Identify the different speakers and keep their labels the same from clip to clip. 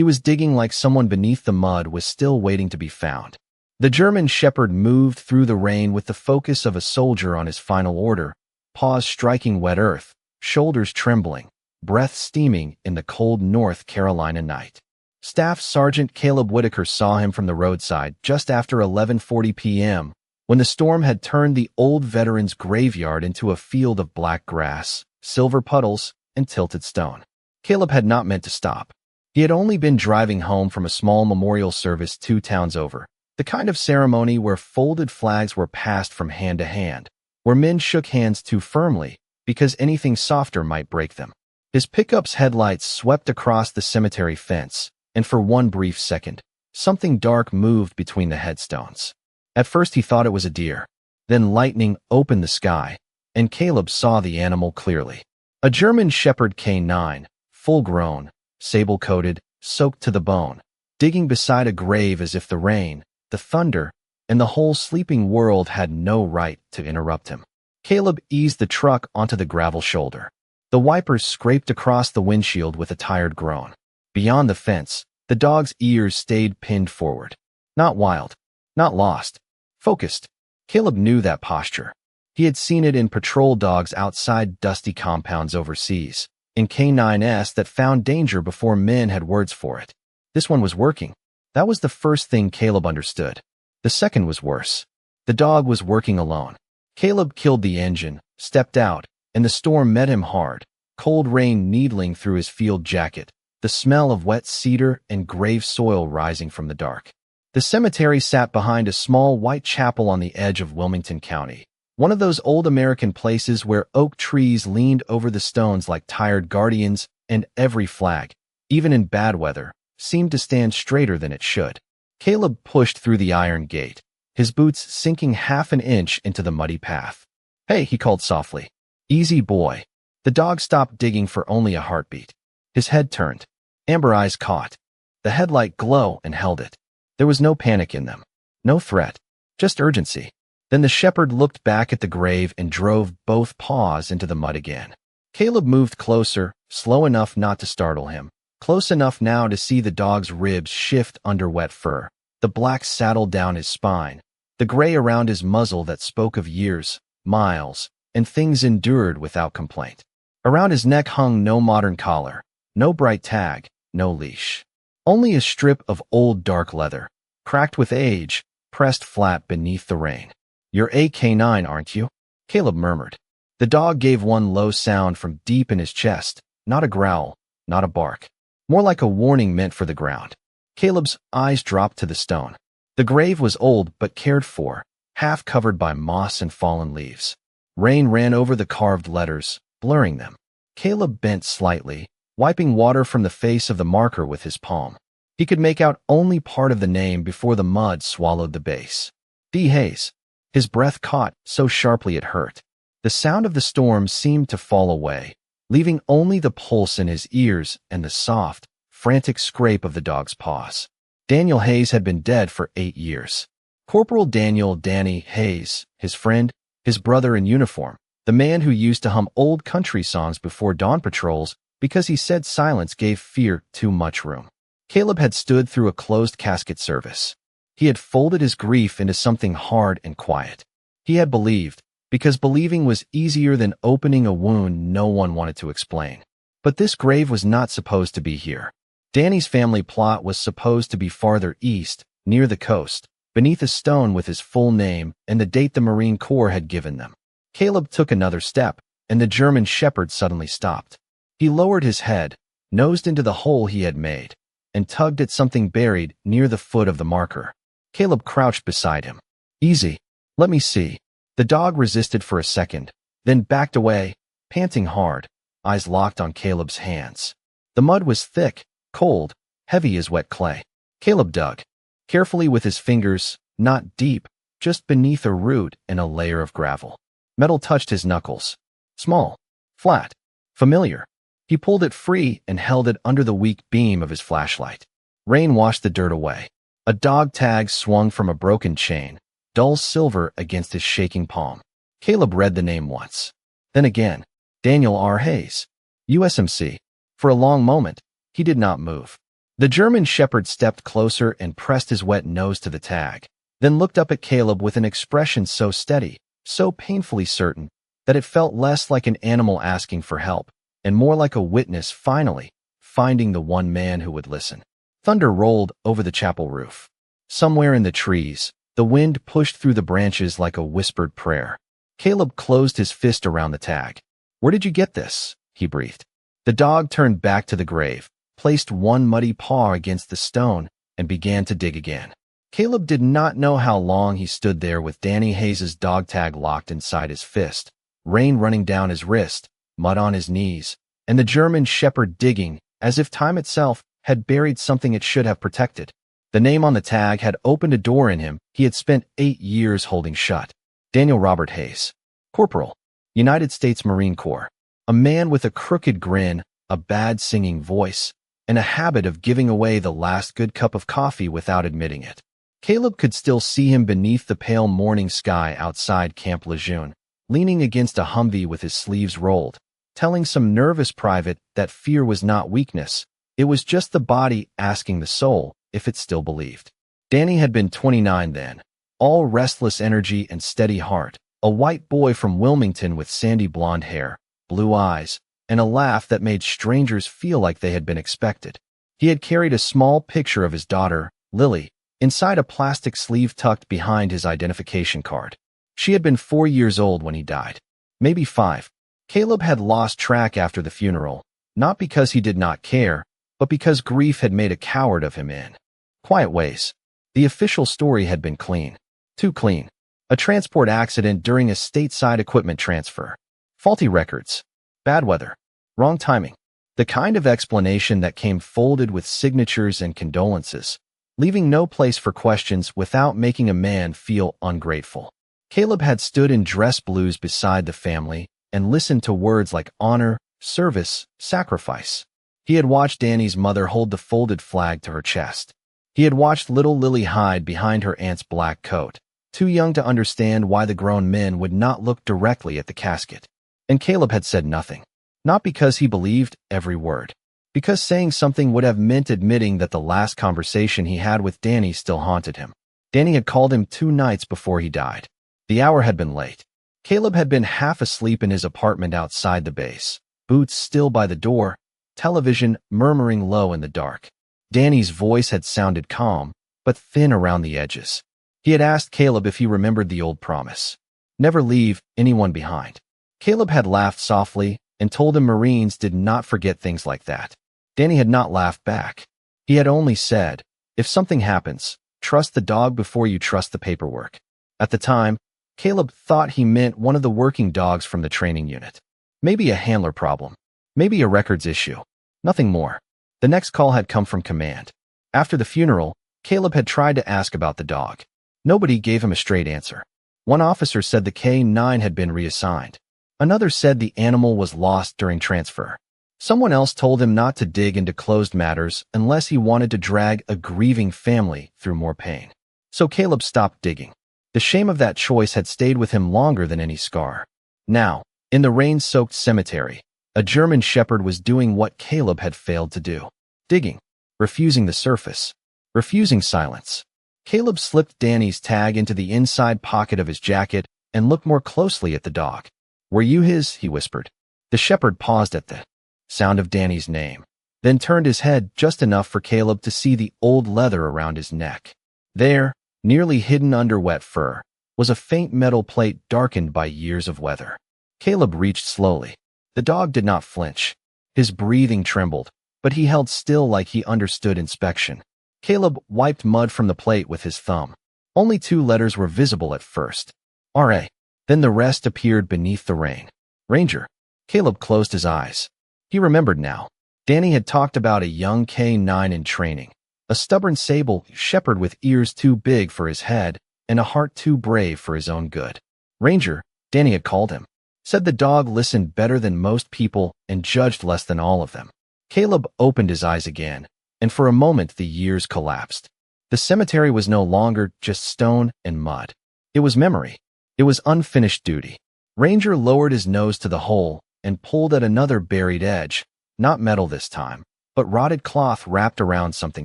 Speaker 1: He was digging like someone beneath the mud was still waiting to be found. The German shepherd moved through the rain with the focus of a soldier on his final order, paws striking wet earth, shoulders trembling, breath steaming in the cold North Carolina night. Staff Sergeant Caleb Whitaker saw him from the roadside just after 11:40 p.m., when the storm had turned the old veteran's graveyard into a field of black grass, silver puddles, and tilted stone. Caleb had not meant to stop. He had only been driving home from a small memorial service 2 towns over, the kind of ceremony where folded flags were passed from hand to hand, where men shook hands too firmly because anything softer might break them. His pickup's headlights swept across the cemetery fence, and for one brief second, something dark moved between the headstones. At first he thought it was a deer. Then lightning opened the sky, and Caleb saw the animal clearly. A German Shepherd K9, full-grown, sable-coated, soaked to the bone, digging beside a grave as if the rain, the thunder, and the whole sleeping world had no right to interrupt him. Caleb eased the truck onto the gravel shoulder. The wipers scraped across the windshield with a tired groan. Beyond the fence, the dog's ears stayed pinned forward. Not wild, not lost, focused. Caleb knew that posture. He had seen it in patrol dogs outside dusty compounds overseas, in K9s that found danger before men had words for it. This one was working. That was the first thing Caleb understood. The second was worse. The dog was working alone. Caleb killed the engine, stepped out, and the storm met him hard, cold rain needling through his field jacket, the smell of wet cedar and grave soil rising from the dark. The cemetery sat behind a small white chapel on the edge of Wilmington County, one of those old American places where oak trees leaned over the stones like tired guardians, and every flag, even in bad weather, seemed to stand straighter than it should. Caleb pushed through the iron gate, his boots sinking half an inch into the muddy path. "Hey," he called softly. "Easy, boy." The dog stopped digging for only a heartbeat. His head turned. Amber eyes caught the headlight glow and held it. There was no panic in them. No threat. Just urgency. Then the shepherd looked back at the grave and drove both paws into the mud again. Caleb moved closer, slow enough not to startle him, close enough now to see the dog's ribs shift under wet fur, the black saddle down his spine, the gray around his muzzle that spoke of years, miles, and things endured without complaint. Around his neck hung no modern collar, no bright tag, no leash. Only a strip of old dark leather, cracked with age, pressed flat beneath the rain. "You're AK-9, aren't you?" Caleb murmured. The dog gave one low sound from deep in his chest, not a growl, not a bark. More like a warning meant for the ground. Caleb's eyes dropped to the stone. The grave was old but cared for, half covered by moss and fallen leaves. Rain ran over the carved letters, blurring them. Caleb bent slightly, wiping water from the face of the marker with his palm. He could make out only part of the name before the mud swallowed the base. D. Hayes. His breath caught so sharply it hurt. The sound of the storm seemed to fall away, leaving only the pulse in his ears and the soft, frantic scrape of the dog's paws. Daniel Hayes had been dead for 8 years. Corporal Daniel "Danny" Hayes, his friend, his brother in uniform, the man who used to hum old country songs before dawn patrols because he said silence gave fear too much room. Caleb had stood through a closed casket service. He had folded his grief into something hard and quiet. He had believed, because believing was easier than opening a wound no one wanted to explain. But this grave was not supposed to be here. Danny's family plot was supposed to be farther east, near the coast, beneath a stone with his full name and the date the Marine Corps had given them. Caleb took another step, and the German shepherd suddenly stopped. He lowered his head, nosed into the hole he had made, and tugged at something buried near the foot of the marker. Caleb crouched beside him. "Easy. Let me see." The dog resisted for a second, then backed away, panting hard, eyes locked on Caleb's hands. The mud was thick, cold, heavy as wet clay. Caleb dug, carefully with his fingers, not deep, just beneath a root and a layer of gravel. Metal touched his knuckles. Small, flat, familiar. He pulled it free and held it under the weak beam of his flashlight. Rain washed the dirt away. A dog tag swung from a broken chain, dull silver against his shaking palm. Caleb read the name once. Then again, Daniel R. Hayes, USMC. For a long moment, he did not move. The German shepherd stepped closer and pressed his wet nose to the tag, then looked up at Caleb with an expression so steady, so painfully certain, that it felt less like an animal asking for help, and more like a witness finally finding the one man who would listen. Thunder rolled over the chapel roof. Somewhere in the trees, the wind pushed through the branches like a whispered prayer. Caleb closed his fist around the tag. "Where did you get this?" he breathed. The dog turned back to the grave, placed one muddy paw against the stone, and began to dig again. Caleb did not know how long he stood there with Danny Hayes's dog tag locked inside his fist, rain running down his wrist, mud on his knees, and the German shepherd digging, as if time itself had buried something it should have protected. The name on the tag had opened a door in him he had spent 8 years holding shut. Daniel Robert Hayes, Corporal, United States Marine Corps, a man with a crooked grin, a bad singing voice, and a habit of giving away the last good cup of coffee without admitting it. Caleb could still see him beneath the pale morning sky outside Camp Lejeune, leaning against a Humvee with his sleeves rolled, telling some nervous private that fear was not weakness, it was just the body asking the soul if it still believed. Danny had been 29 then, all restless energy and steady heart, a white boy from Wilmington with sandy blonde hair, blue eyes, and a laugh that made strangers feel like they had been expected. He had carried a small picture of his daughter, Lily, inside a plastic sleeve tucked behind his identification card. She had been 4 years old when he died. Maybe 5. Caleb had lost track after the funeral, not because he did not care, but because grief had made a coward of him in quiet ways. The official story had been clean. Too clean. A transport accident during a stateside equipment transfer. Faulty records. Bad weather. Wrong timing. The kind of explanation that came folded with signatures and condolences, leaving no place for questions without making a man feel ungrateful. Caleb had stood in dress blues beside the family and listened to words like honor, service, sacrifice. He had watched Danny's mother hold the folded flag to her chest. He had watched little Lily hide behind her aunt's black coat, too young to understand why the grown men would not look directly at the casket. And Caleb had said nothing. Not because he believed every word. Because saying something would have meant admitting that the last conversation he had with Danny still haunted him. Danny had called him 2 nights before he died. The hour had been late. Caleb had been half asleep in his apartment outside the base, boots still by the door, television murmuring low in the dark. Danny's voice had sounded calm, but thin around the edges. He had asked Caleb if he remembered the old promise. Never leave anyone behind. Caleb had laughed softly and told him Marines did not forget things like that. Danny had not laughed back. He had only said, if something happens, trust the dog before you trust the paperwork. At the time, Caleb thought he meant one of the working dogs from the training unit. Maybe a handler problem. Maybe a records issue. Nothing more. The next call had come from command. After the funeral, Caleb had tried to ask about the dog. Nobody gave him a straight answer. One officer said the K-9 had been reassigned. Another said the animal was lost during transfer. Someone else told him not to dig into closed matters unless he wanted to drag a grieving family through more pain. So Caleb stopped digging. The shame of that choice had stayed with him longer than any scar. Now, in the rain-soaked cemetery, a German shepherd was doing what Caleb had failed to do. Digging. Refusing the surface. Refusing silence. Caleb slipped Danny's tag into the inside pocket of his jacket and looked more closely at the dog. Were you his? He whispered. The shepherd paused at the sound of Danny's name, then turned his head just enough for Caleb to see the old leather around his neck. There, nearly hidden under wet fur, was a faint metal plate darkened by years of weather. Caleb reached slowly. The dog did not flinch. His breathing trembled, but he held still like he understood inspection. Caleb wiped mud from the plate with his thumb. Only 2 letters were visible at first. R.A. Then the rest appeared beneath the rain. Ranger. Caleb closed his eyes. He remembered now. Danny had talked about a young K-9 in training, a stubborn sable shepherd with ears too big for his head and a heart too brave for his own good. Ranger, Danny had called him. Said the dog listened better than most people and judged less than all of them. Caleb opened his eyes again, and for a moment the years collapsed. The cemetery was no longer just stone and mud. It was memory. It was unfinished duty. Ranger lowered his nose to the hole and pulled at another buried edge, not metal this time, but rotted cloth wrapped around something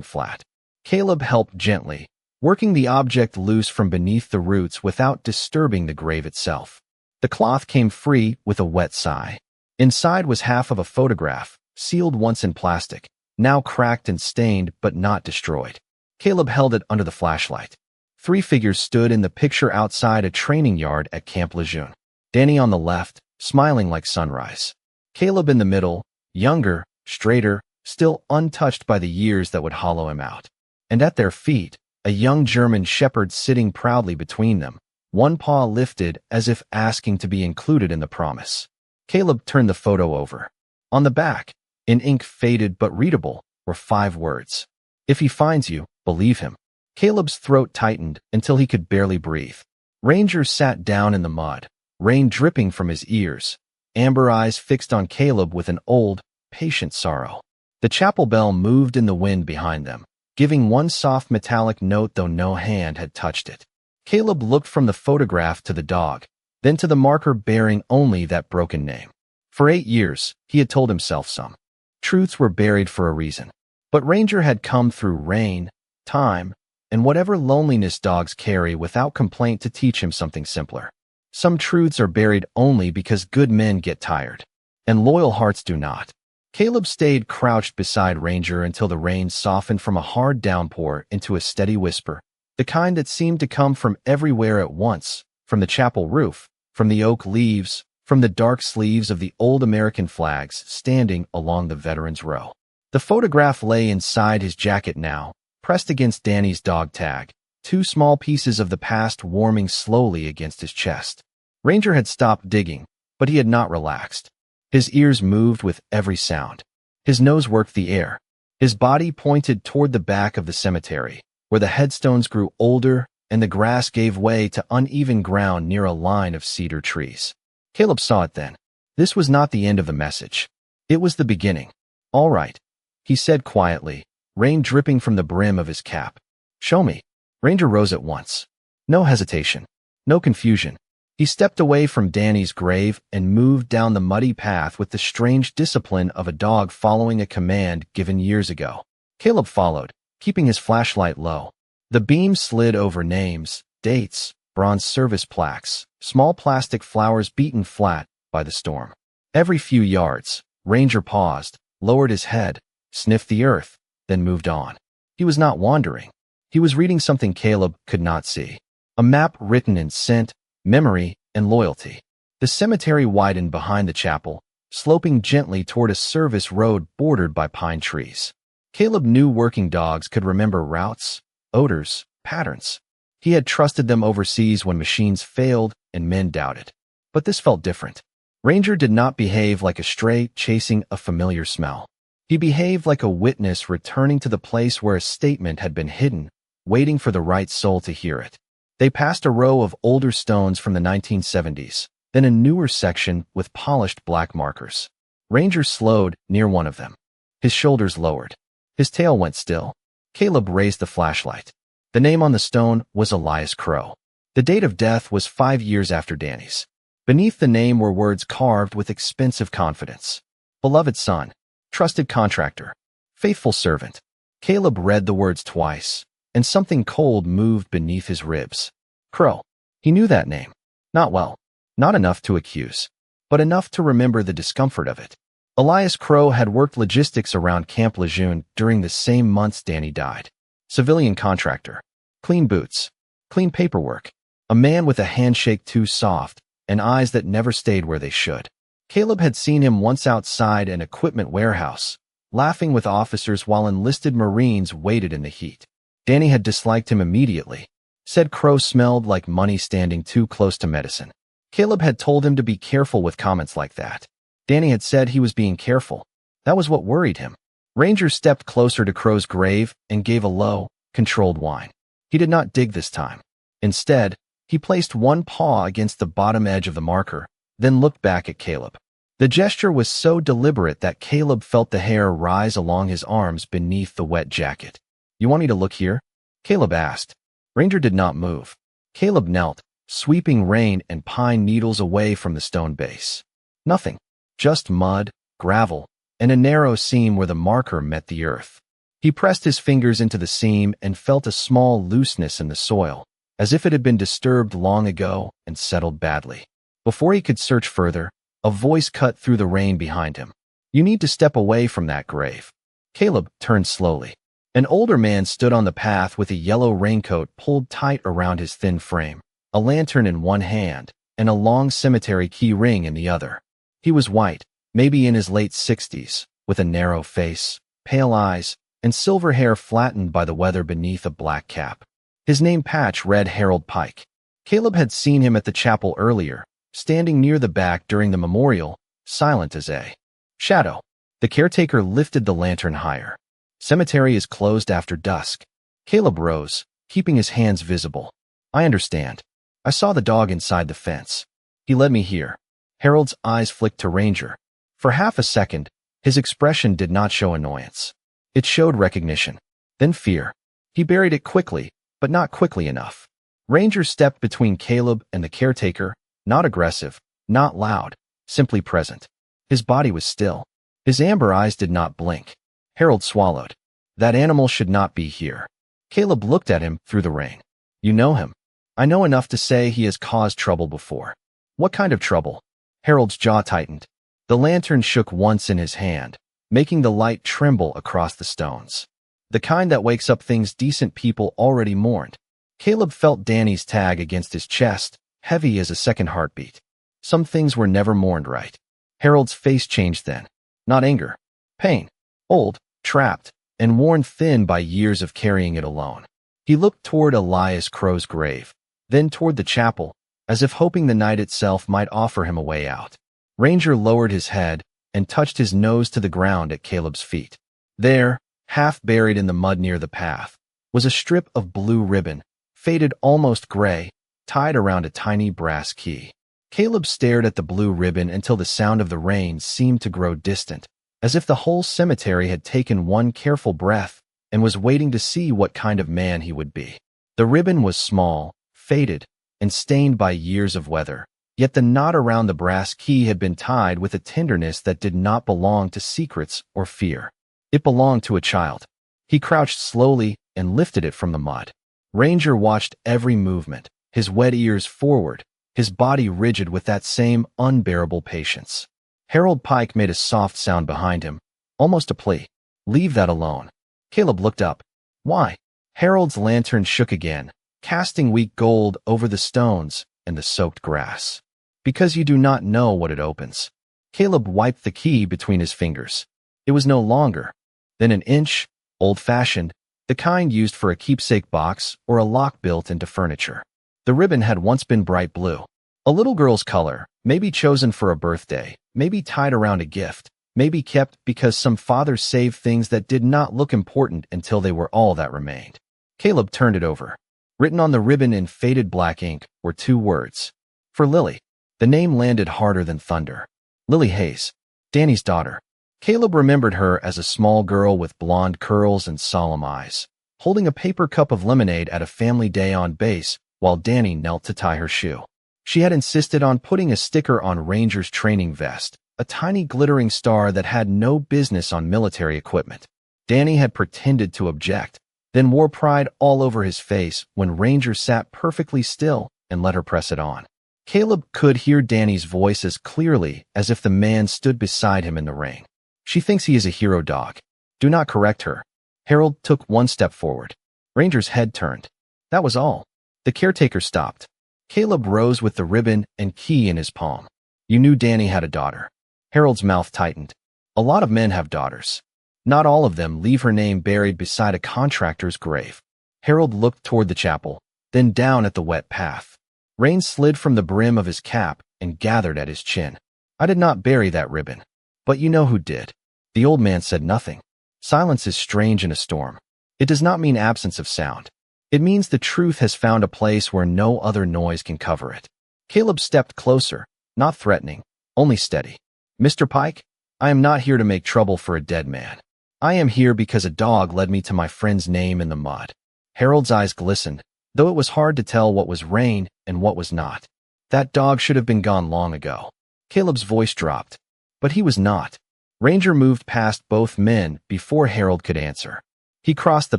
Speaker 1: flat. Caleb helped gently, working the object loose from beneath the roots without disturbing the grave itself. The cloth came free with a wet sigh. Inside was half of a photograph, sealed once in plastic, now cracked and stained but not destroyed. Caleb held it under the flashlight. 3 figures stood in the picture outside a training yard at Camp Lejeune. Danny on the left, smiling like sunrise. Caleb in the middle, younger, straighter, still untouched by the years that would hollow him out. And at their feet, a young German shepherd sitting proudly between them, one paw lifted as if asking to be included in the promise. Caleb turned the photo over. On the back, in ink faded but readable, were 5 words. If he finds you, believe him. Caleb's throat tightened until he could barely breathe. Ranger sat down in the mud, rain dripping from his ears, amber eyes fixed on Caleb with an old, patient sorrow. The chapel bell moved in the wind behind them, giving one soft metallic note though no hand had touched it. Caleb looked from the photograph to the dog, then to the marker bearing only that broken name. For 8 years, he had told himself some truths were buried for a reason. But Ranger had come through rain, time, and whatever loneliness dogs carry without complaint to teach him something simpler. Some truths are buried only because good men get tired, and loyal hearts do not. Caleb stayed crouched beside Ranger until the rain softened from a hard downpour into a steady whisper, the kind that seemed to come from everywhere at once, from the chapel roof, from the oak leaves, from the dark sleeves of the old American flags standing along the veterans' row. The photograph lay inside his jacket now, pressed against Danny's dog tag, 2 small pieces of the past warming slowly against his chest. Ranger had stopped digging, but he had not relaxed. His ears moved with every sound. His nose worked the air. His body pointed toward the back of the cemetery, where the headstones grew older and the grass gave way to uneven ground near a line of cedar trees. Caleb saw it then. This was not the end of the message. It was the beginning. All right, he said quietly, rain dripping from the brim of his cap. Show me. Ranger rose at once. No hesitation. No confusion. He stepped away from Danny's grave and moved down the muddy path with the strange discipline of a dog following a command given years ago. Caleb followed, keeping his flashlight low. The beam slid over names, dates, bronze service plaques, small plastic flowers beaten flat by the storm. Every few yards, Ranger paused, lowered his head, sniffed the earth, then moved on. He was not wandering. He was reading something Caleb could not see. A map written in scent, memory, and loyalty. The cemetery widened behind the chapel, sloping gently toward a service road bordered by pine trees. Caleb knew working dogs could remember routes, odors, patterns. He had trusted them overseas when machines failed and men doubted. But this felt different. Ranger did not behave like a stray chasing a familiar smell. He behaved like a witness returning to the place where a statement had been hidden, waiting for the right soul to hear it. They passed a row of older stones from the 1970s, then a newer section with polished black markers. Ranger slowed near one of them. His shoulders lowered. His tail went still. Caleb raised the flashlight. The name on the stone was Elias Crow. The date of death was 5 years after Danny's. Beneath the name were words carved with expensive confidence. Beloved son, trusted contractor, faithful servant. Caleb read the words twice, and something cold moved beneath his ribs. Crow. He knew that name. Not well. Not enough to accuse, but enough to remember the discomfort of it. Elias Crow had worked logistics around Camp Lejeune during the same months Danny died. Civilian contractor. Clean boots. Clean paperwork. A man with a handshake too soft and eyes that never stayed where they should. Caleb had seen him once outside an equipment warehouse, laughing with officers while enlisted Marines waited in the heat. Danny had disliked him immediately. Said Crow smelled like money standing too close to medicine. Caleb had told him to be careful with comments like that. Danny had said he was being careful. That was what worried him. Ranger stepped closer to Crow's grave and gave a low, controlled whine. He did not dig this time. Instead, he placed one paw against the bottom edge of the marker, then looked back at Caleb. The gesture was so deliberate that Caleb felt the hair rise along his arms beneath the wet jacket. You want me to look here? Caleb asked. Ranger did not move. Caleb knelt, sweeping rain and pine needles away from the stone base. Nothing. Just mud, gravel, and a narrow seam where the marker met the earth. He pressed his fingers into the seam and felt a small looseness in the soil, as if it had been disturbed long ago and settled badly. Before he could search further, a voice cut through the rain behind him. "You need to step away from that grave." Caleb turned slowly. An older man stood on the path with a yellow raincoat pulled tight around his thin frame, a lantern in one hand, and a long cemetery key ring in the other. He was white, maybe in his late 60s, with a narrow face, pale eyes, and silver hair flattened by the weather beneath a black cap. His name patch read Harold Pike. Caleb had seen him at the chapel earlier, standing near the back during the memorial, silent as a shadow. The caretaker lifted the lantern higher. "Cemetery is closed after dusk." Caleb rose, keeping his hands visible. "I understand. I saw the dog inside the fence. He led me here." Harold's eyes flicked to Ranger. For half a second, his expression did not show annoyance. It showed recognition, then fear. He buried it quickly, but not quickly enough. Ranger stepped between Caleb and the caretaker, not aggressive, not loud, simply present. His body was still. His amber eyes did not blink. Harold swallowed. That animal should not be here. Caleb looked at him through the rain. "You know him." "I know enough to say he has caused trouble before." "What kind of trouble?" Harold's jaw tightened. The lantern shook once in his hand, making the light tremble across the stones. "The kind that wakes up things decent people already mourned." Caleb felt Danny's tag against his chest, heavy as a second heartbeat. Some things were never mourned right. Harold's face changed then. Not anger. Pain. Old, trapped, and worn thin by years of carrying it alone. He looked toward Elias Crow's grave, then toward the chapel, as if hoping the night itself might offer him a way out. Ranger lowered his head and touched his nose to the ground at Caleb's feet. There, half buried in the mud near the path, was a strip of blue ribbon, faded almost gray, tied around a tiny brass key. Caleb stared at the blue ribbon until the sound of the rain seemed to grow distant, as if the whole cemetery had taken one careful breath and was waiting to see what kind of man he would be. The ribbon was small, faded, and stained by years of weather, yet the knot around the brass key had been tied with a tenderness that did not belong to secrets or fear. It belonged to a child. He crouched slowly and lifted it from the mud. Ranger watched every movement, his wet ears forward, his body rigid with that same unbearable patience. Harold Pike made a soft sound behind him, almost a plea. "Leave that alone." Caleb looked up. "Why?" Harold's lantern shook again, casting weak gold over the stones and the soaked grass. "Because you do not know what it opens." Caleb wiped the key between his fingers. It was no longer than an inch, old-fashioned, the kind used for a keepsake box or a lock built into furniture. The ribbon had once been bright blue, a little girl's color, maybe chosen for a birthday, maybe tied around a gift, maybe kept because some father saved things that did not look important until they were all that remained. Caleb turned it over. Written on the ribbon in faded black ink were two words. For Lily. The name landed harder than thunder. Lily Hayes, Danny's daughter. Caleb remembered her as a small girl with blonde curls and solemn eyes, holding a paper cup of lemonade at a family day on base while Danny knelt to tie her shoe. She had insisted on putting a sticker on Ranger's training vest, a tiny glittering star that had no business on military equipment. Danny had pretended to object, then wore pride all over his face when Ranger sat perfectly still and let her press it on. Caleb could hear Danny's voice as clearly as if the man stood beside him in the ring. "She thinks he is a hero dog. Do not correct her." Harold took one step forward. Ranger's head turned. That was all. The caretaker stopped. Caleb rose with the ribbon and key in his palm. "You knew Danny had a daughter." Harold's mouth tightened. "A lot of men have daughters. Not all of them leave her name buried beside a contractor's grave." Harold looked toward the chapel, then down at the wet path. Rain slid from the brim of his cap and gathered at his chin. "I did not bury that ribbon. But you know who did." The old man said nothing. Silence is strange in a storm. It does not mean absence of sound. It means the truth has found a place where no other noise can cover it. Caleb stepped closer, not threatening, only steady. "Mr. Pike, I am not here to make trouble for a dead man. I am here because a dog led me to my friend's name in the mud." Harold's eyes glistened, though it was hard to tell what was rain and what was not. "That dog should have been gone long ago." Caleb's voice dropped. "But he was not." Ranger moved past both men before Harold could answer. He crossed the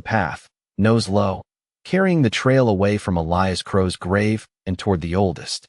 Speaker 1: path, nose low, carrying the trail away from Elias Crow's grave and toward the oldest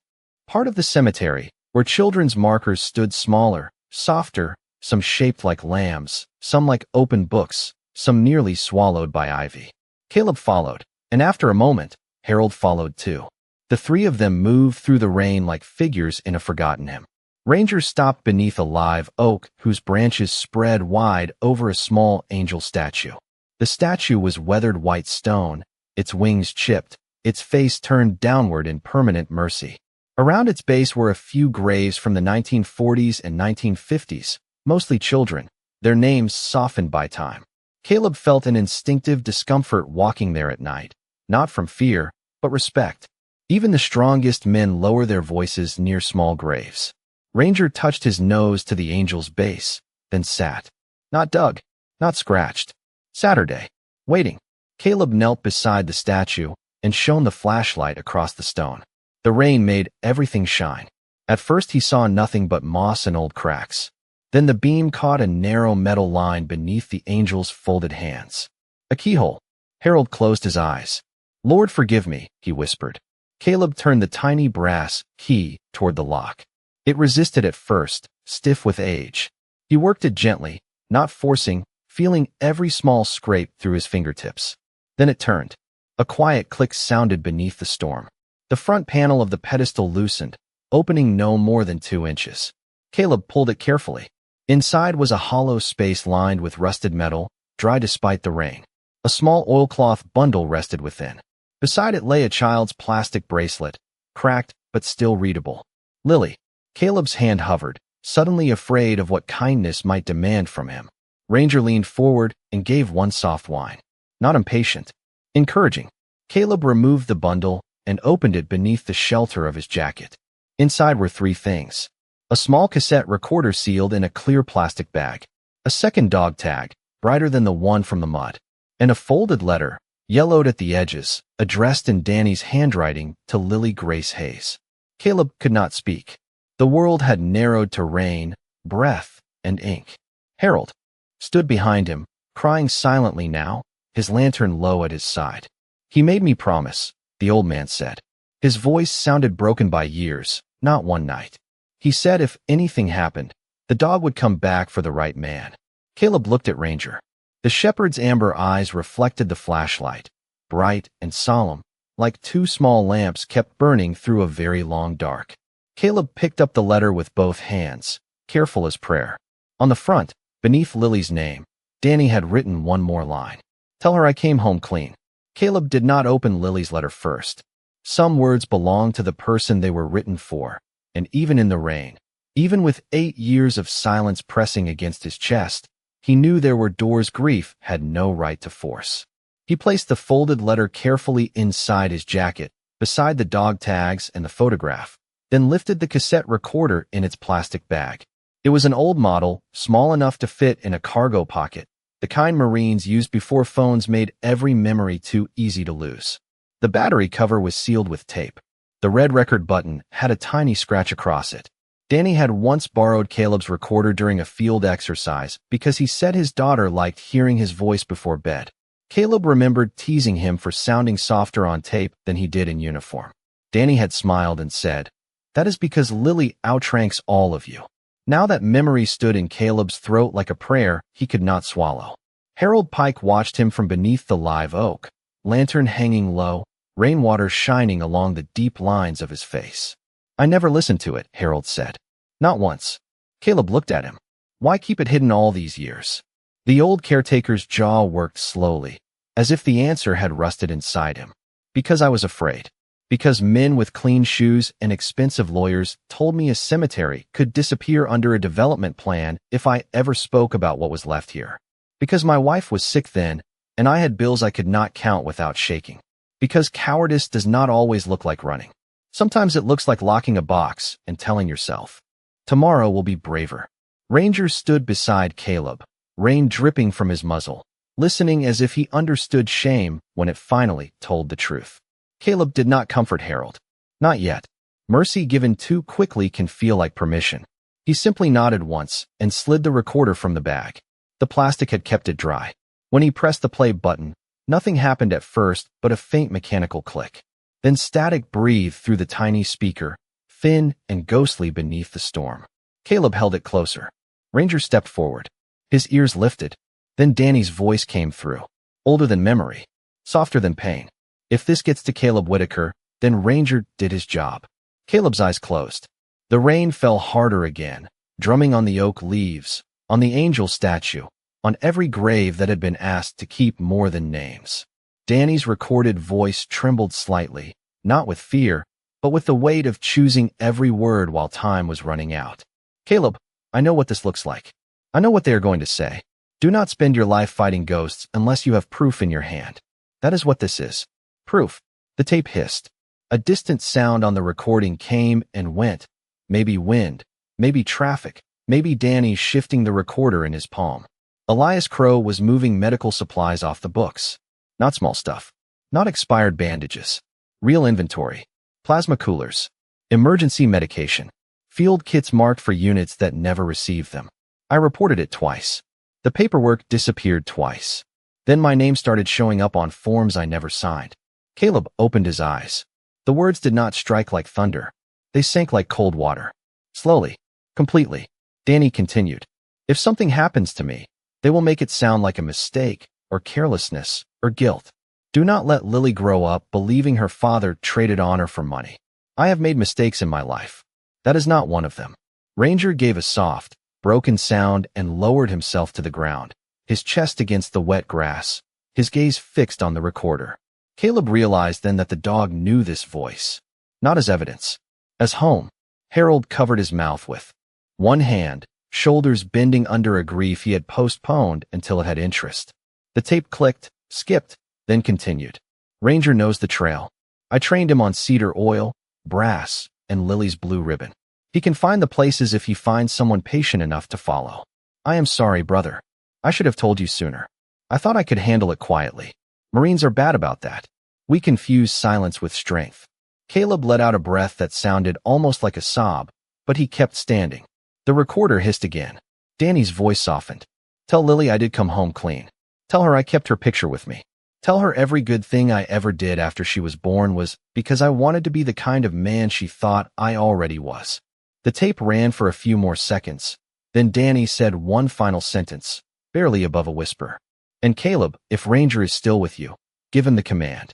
Speaker 1: part of the cemetery, where children's markers stood smaller, softer, some shaped like lambs, some like open books, some nearly swallowed by ivy. Caleb followed, and after a moment, Harold followed too. The three of them moved through the rain like figures in a forgotten hymn. Ranger stopped beneath a live oak whose branches spread wide over a small angel statue. The statue was weathered white stone, its wings chipped, its face turned downward in permanent mercy. Around its base were a few graves from the 1940s and 1950s, mostly children, their names softened by time. Caleb felt an instinctive discomfort walking there at night, not from fear, but respect. Even the strongest men lower their voices near small graves. Ranger touched his nose to the angel's base, then sat. Not dug, not scratched. Saturday. Waiting. Caleb knelt beside the statue and shone the flashlight across the stone. The rain made everything shine. At first he saw nothing but moss and old cracks. Then the beam caught a narrow metal line beneath the angel's folded hands. A keyhole. Harold closed his eyes. Lord, forgive me, he whispered. Caleb turned the tiny brass key toward the lock. It resisted at first, stiff with age. He worked it gently, not forcing, feeling every small scrape through his fingertips. Then it turned. A quiet click sounded beneath the storm. The front panel of the pedestal loosened, opening no more than 2 inches. Caleb pulled it carefully. Inside was a hollow space lined with rusted metal, dry despite the rain. A small oilcloth bundle rested within. Beside it lay a child's plastic bracelet, cracked but still readable. Lily. Caleb's hand hovered, suddenly afraid of what kindness might demand from him. Ranger leaned forward and gave one soft whine. Not impatient. Encouraging. Caleb removed the bundle and opened it beneath the shelter of his jacket. Inside were 3 things. A small cassette recorder sealed in a clear plastic bag. A second dog tag, brighter than the one from the mud. And a folded letter, yellowed at the edges, addressed in Danny's handwriting to Lily Grace Hayes. Caleb could not speak. The world had narrowed to rain, breath, and ink. Harold stood behind him, crying silently now, his lantern low at his side. He made me promise, the old man said. His voice sounded broken by years, not one night. He said if anything happened, the dog would come back for the right man. Caleb looked at Ranger. The shepherd's amber eyes reflected the flashlight, bright and solemn, like 2 small lamps kept burning through a very long dark. Caleb picked up the letter with both hands, careful as prayer. On the front, beneath Lily's name, Danny had written one more line. Tell her I came home clean. Caleb did not open Lily's letter first. Some words belonged to the person they were written for, and even in the rain, even with 8 years of silence pressing against his chest, he knew there were doors grief had no right to force. He placed the folded letter carefully inside his jacket, beside the dog tags and the photograph, then lifted the cassette recorder in its plastic bag. It was an old model, small enough to fit in a cargo pocket, the kind Marines used before phones made every memory too easy to lose. The battery cover was sealed with tape. The red record button had a tiny scratch across it. Danny had once borrowed Caleb's recorder during a field exercise because he said his daughter liked hearing his voice before bed. Caleb remembered teasing him for sounding softer on tape than he did in uniform. Danny had smiled and said, "That is because Lily outranks all of you." Now that memory stood in Caleb's throat like a prayer he could not swallow. Harold Pike watched him from beneath the live oak, lantern hanging low, rainwater shining along the deep lines of his face. I never listened to it, Harold said. Not once. Caleb looked at him. Why keep it hidden all these years? The old caretaker's jaw worked slowly, as if the answer had rusted inside him. Because I was afraid. Because men with clean shoes and expensive lawyers told me a cemetery could disappear under a development plan if I ever spoke about what was left here. Because my wife was sick then, and I had bills I could not count without shaking. Because cowardice does not always look like running. Sometimes it looks like locking a box and telling yourself, tomorrow will be braver. Ranger stood beside Caleb, rain dripping from his muzzle, listening as if he understood shame when it finally told the truth. Caleb did not comfort Harold. Not yet. Mercy given too quickly can feel like permission. He simply nodded once and slid the recorder from the bag. The plastic had kept it dry. When he pressed the play button, nothing happened at first but a faint mechanical click. Then static breathed through the tiny speaker, thin and ghostly beneath the storm. Caleb held it closer. Ranger stepped forward. His ears lifted. Then Danny's voice came through. Older than memory. Softer than pain. If this gets to Caleb Whitaker, then Ranger did his job. Caleb's eyes closed. The rain fell harder again, drumming on the oak leaves, on the angel statue, on every grave that had been asked to keep more than names. Danny's recorded voice trembled slightly, not with fear, but with the weight of choosing every word while time was running out. Caleb, I know what this looks like. I know what they are going to say. Do not spend your life fighting ghosts unless you have proof in your hand. That is what this is. Proof. The tape hissed. A distant sound on the recording came and went. Maybe wind, maybe traffic, maybe Danny shifting the recorder in his palm. Elias Crow was moving medical supplies off the books. Not small stuff. Not expired bandages. Real inventory. Plasma coolers. Emergency medication. Field kits marked for units that never received them. I reported it twice. The paperwork disappeared twice. Then my name started showing up on forms I never signed. Caleb opened his eyes. The words did not strike like thunder. They sank like cold water. Slowly. Completely. Danny continued. If something happens to me, they will make it sound like a mistake, or carelessness, or guilt. Do not let Lily grow up believing her father traded honor for money. I have made mistakes in my life. That is not one of them. Ranger gave a soft, broken sound and lowered himself to the ground, his chest against the wet grass, his gaze fixed on the recorder. Caleb realized then that the dog knew this voice. Not as evidence. As home. Harold covered his mouth with one hand, shoulders bending under a grief he had postponed until it had interest. The tape clicked, skipped, then continued. Ranger knows the trail. I trained him on cedar oil, brass, and Lily's blue ribbon. He can find the places if he finds someone patient enough to follow. I am sorry, brother. I should have told you sooner. I thought I could handle it quietly. Marines are bad about that. We confuse silence with strength. Caleb let out a breath that sounded almost like a sob, but he kept standing. The recorder hissed again. Danny's voice softened. Tell Lily I did come home clean. Tell her I kept her picture with me. Tell her every good thing I ever did after she was born was because I wanted to be the kind of man she thought I already was. The tape ran for a few more seconds. Then Danny said one final sentence, barely above a whisper. And Caleb, if Ranger is still with you, give him the command.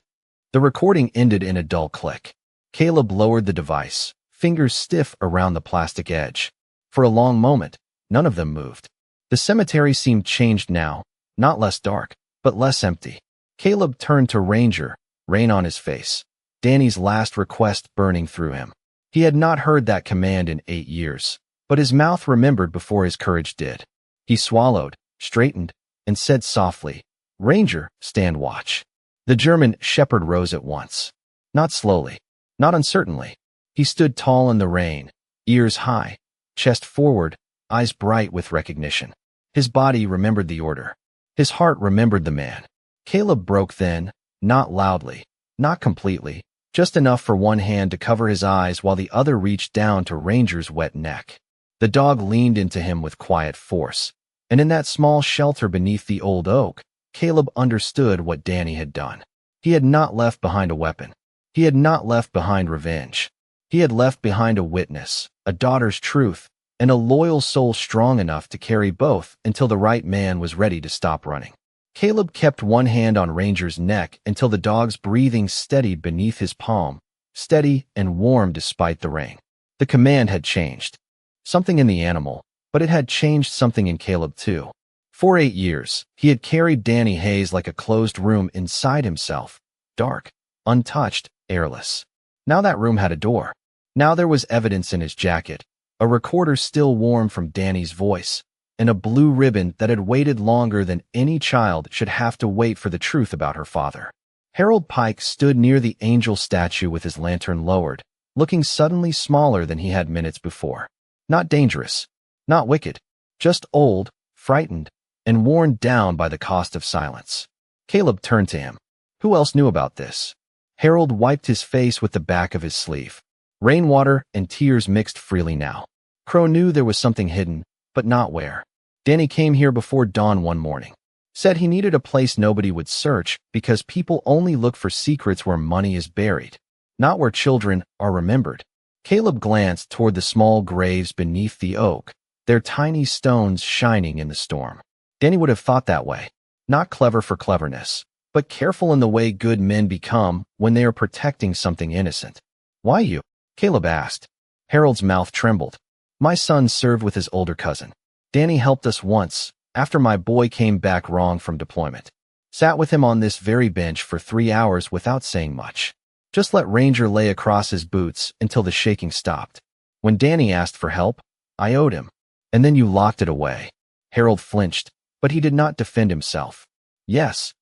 Speaker 1: The recording ended in a dull click. Caleb lowered the device, fingers stiff around the plastic edge. For a long moment, none of them moved. The cemetery seemed changed now, not less dark, but less empty. Caleb turned to Ranger, rain on his face, Danny's last request burning through him. He had not heard that command in 8 years, but his mouth remembered before his courage did. He swallowed, straightened, and said softly, Ranger, stand watch. The German shepherd rose at once. Not slowly, not uncertainly. He stood tall in the rain, ears high, chest forward, eyes bright with recognition. His body remembered the order. His heart remembered the man. Caleb broke then, not loudly, not completely, just enough for one hand to cover his eyes while the other reached down to Ranger's wet neck. The dog leaned into him with quiet force, and in that small shelter beneath the old oak, Caleb understood what Danny had done. He had not left behind a weapon. He had not left behind revenge. He had left behind a witness, a daughter's truth, and a loyal soul strong enough to carry both until the right man was ready to stop running. Caleb kept one hand on Ranger's neck until the dog's breathing steadied beneath his palm, steady and warm despite the rain. The command had changed. Something in the animal, but it had changed something in Caleb too. For 8 years, he had carried Danny Hayes like a closed room inside himself, dark, untouched, airless. Now that room had a door. Now there was evidence in his jacket, a recorder still warm from Danny's voice, and a blue ribbon that had waited longer than any child should have to wait for the truth about her father. Harold Pike stood near the angel statue with his lantern lowered, looking suddenly smaller than he had minutes before. Not dangerous, not wicked, just old, frightened, and worn down by the cost of silence. Caleb turned to him. Who else knew about this? Harold wiped his face with the back of his sleeve. Rainwater and tears mixed freely now. Crow knew there was something hidden, but not where. Danny came here before dawn one morning. Said he needed a place nobody would search because people only look for secrets where money is buried, not where children are remembered. Caleb glanced toward the small graves beneath the oak, their tiny stones shining in the storm. Danny would have thought that way. Not clever for cleverness, but careful in the way good men become when they are protecting something innocent. Why you? Caleb asked. Harold's mouth trembled. My son served with his older cousin. Danny helped us once, after my boy came back wrong from deployment. Sat with him on this very bench for 3 hours without saying much. Just let Ranger lay across his boots until the shaking stopped. When Danny asked for help, I owed him. And then you locked it away. Harold flinched, but he did not defend himself. Yes.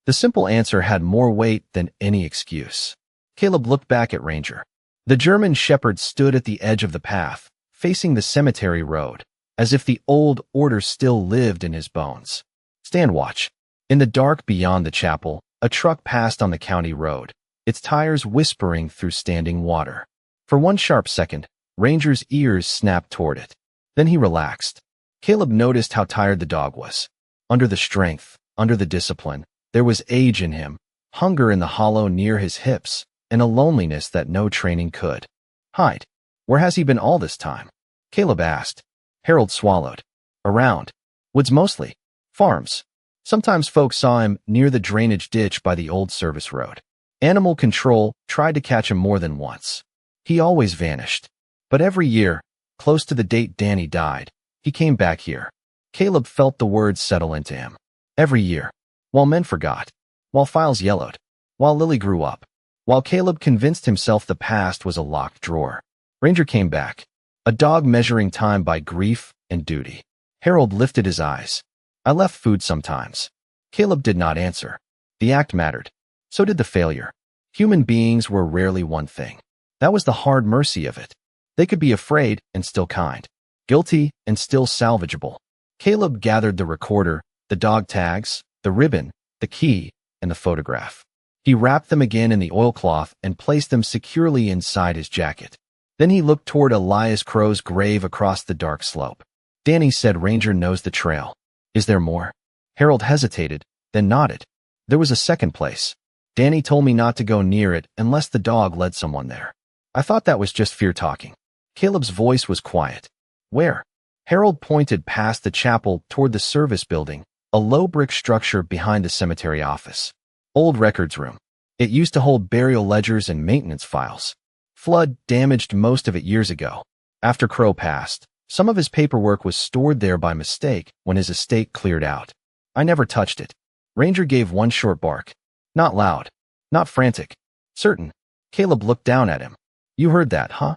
Speaker 1: The simple answer had more weight than any excuse. Caleb looked back at Ranger. The German shepherd stood at the edge of the path, facing the cemetery road, as if the old order still lived in his bones. Stand watch. In the dark beyond the chapel, a truck passed on the county road, its tires whispering through standing water. For one sharp second, Ranger's ears snapped toward it. Then he relaxed. Caleb noticed how tired the dog was. Under the strength, under the discipline, there was age in him, hunger in the hollow near his hips, and a loneliness that no training could hide. Where has he been all this time? Caleb asked. Harold swallowed. Around. Woods mostly. Farms. Sometimes folks saw him near the drainage ditch by the old service road. Animal control tried to catch him more than once. He always vanished. But every year, close to the date Danny died, he came back here. Caleb felt the words settle into him. Every year. While men forgot. While files yellowed. While Lily grew up. While Caleb convinced himself the past was a locked drawer. Ranger came back. A dog measuring time by grief and duty. Harold lifted his eyes. I left food sometimes. Caleb did not answer. The act mattered. So did the failure. Human beings were rarely one thing. That was the hard mercy of it. They could be afraid and still kind. Guilty and still salvageable. Caleb gathered the recorder, the dog tags, the ribbon, the key, and the photograph. He wrapped them again in the oilcloth and placed them securely inside his jacket. Then he looked toward Elias Crow's grave across the dark slope. Danny said Ranger knows the trail. Is there more? Harold hesitated, then nodded. There was a second place. Danny told me not to go near it unless the dog led someone there. I thought that was just fear talking. Caleb's voice was quiet. Where? Harold pointed past the chapel toward the service building, a low brick structure behind the cemetery office. Old records room. It used to hold burial ledgers and maintenance files. Flood damaged most of it years ago. After Crow passed, some of his paperwork was stored there by mistake when his estate cleared out. I never touched it. Ranger gave one short bark. Not loud. Not frantic. Certain. Caleb looked down at him. You heard that, huh?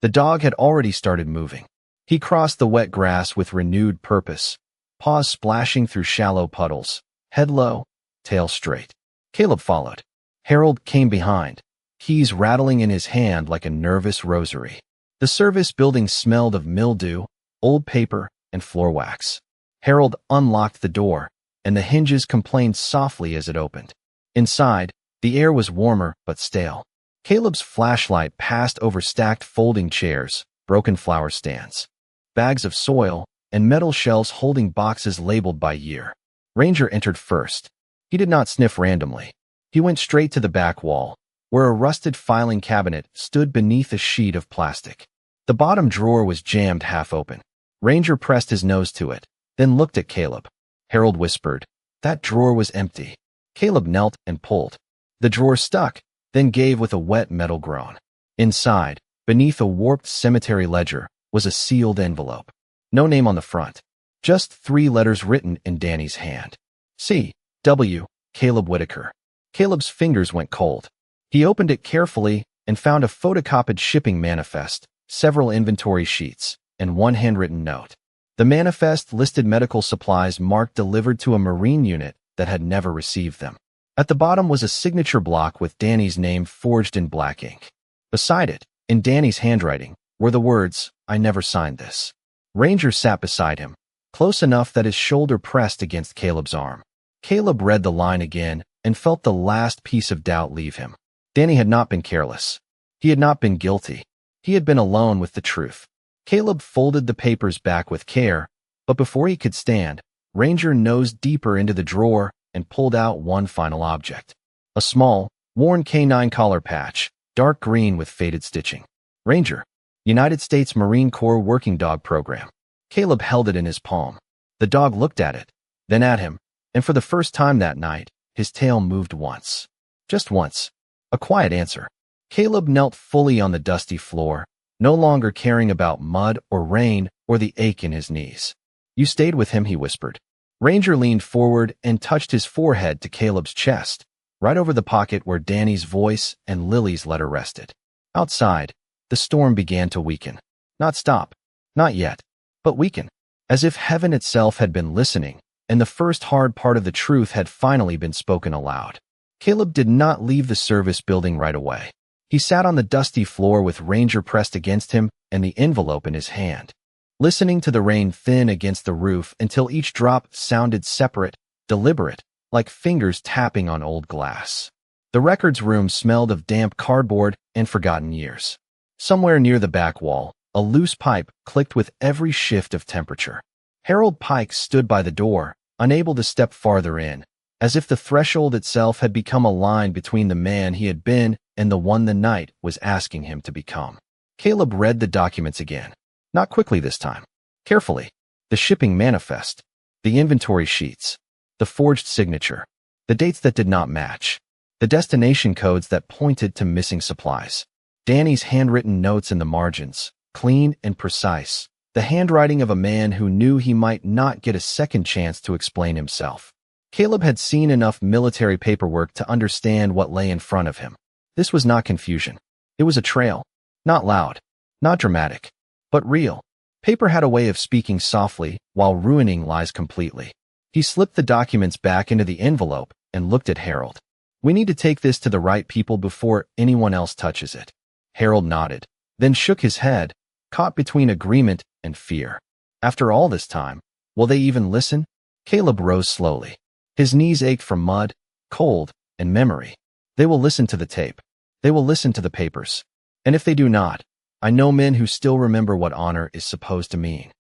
Speaker 1: The dog had already started moving. He crossed the wet grass with renewed purpose, paws splashing through shallow puddles, head low, tail straight. Caleb followed. Harold came behind, keys rattling in his hand like a nervous rosary. The service building smelled of mildew, old paper, and floor wax. Harold unlocked the door, and the hinges complained softly as it opened. Inside, the air was warmer but stale. Caleb's flashlight passed over stacked folding chairs, broken flower stands, bags of soil, and metal shelves holding boxes labeled by year. Ranger entered first. He did not sniff randomly. He went straight to the back wall, where a rusted filing cabinet stood beneath a sheet of plastic. The bottom drawer was jammed half open. Ranger pressed his nose to it, then looked at Caleb. Harold whispered, "That drawer was empty." Caleb knelt and pulled. The drawer stuck, then gave with a wet metal groan. Inside, beneath a warped cemetery ledger, was a sealed envelope. No name on the front. Just 3 letters written in Danny's hand. C. W. Caleb Whitaker. Caleb's fingers went cold. He opened it carefully and found a photocopied shipping manifest, several inventory sheets, and one handwritten note. The manifest listed medical supplies marked delivered to a Marine unit that had never received them. At the bottom was a signature block with Danny's name forged in black ink. Beside it, in Danny's handwriting, were the words, "I never signed this." Ranger sat beside him, close enough that his shoulder pressed against Caleb's arm. Caleb read the line again and felt the last piece of doubt leave him. Danny had not been careless. He had not been guilty. He had been alone with the truth. Caleb folded the papers back with care, but before he could stand, Ranger nosed deeper into the drawer and pulled out one final object. A small, worn canine collar patch, dark green with faded stitching. Ranger, United States Marine Corps Working Dog Program. Caleb held it in his palm. The dog looked at it, then at him, and for the first time that night, his tail moved once. Just once. A quiet answer. Caleb knelt fully on the dusty floor, no longer caring about mud or rain or the ache in his knees. You stayed with him, he whispered. Ranger leaned forward and touched his forehead to Caleb's chest, right over the pocket where Danny's voice and Lily's letter rested. Outside, the storm began to weaken. Not stop. Not yet. But weaken. As if heaven itself had been listening, and the first hard part of the truth had finally been spoken aloud. Caleb did not leave the service building right away. He sat on the dusty floor with Ranger pressed against him and the envelope in his hand, listening to the rain thin against the roof until each drop sounded separate, deliberate, like fingers tapping on old glass. The records room smelled of damp cardboard and forgotten years. Somewhere near the back wall, a loose pipe clicked with every shift of temperature. Harold Pike stood by the door, unable to step farther in, as if the threshold itself had become a line between the man he had been and the one the night was asking him to become. Caleb read the documents again. Not quickly this time. Carefully. The shipping manifest. The inventory sheets. The forged signature. The dates that did not match. The destination codes that pointed to missing supplies. Danny's handwritten notes in the margins, clean and precise. The handwriting of a man who knew he might not get a second chance to explain himself. Caleb had seen enough military paperwork to understand what lay in front of him. This was not confusion. It was a trail. Not loud. Not dramatic. But real. Paper had a way of speaking softly while ruining lies completely. He slipped the documents back into the envelope and looked at Harold. We need to take this to the right people before anyone else touches it. Harold nodded, then shook his head, caught between agreement and fear. After all this time, will they even listen? Caleb rose slowly. His knees ached from mud, cold, and memory. They will listen to the tape. They will listen to the papers. And if they do not, I know men who still remember what honor is supposed to mean.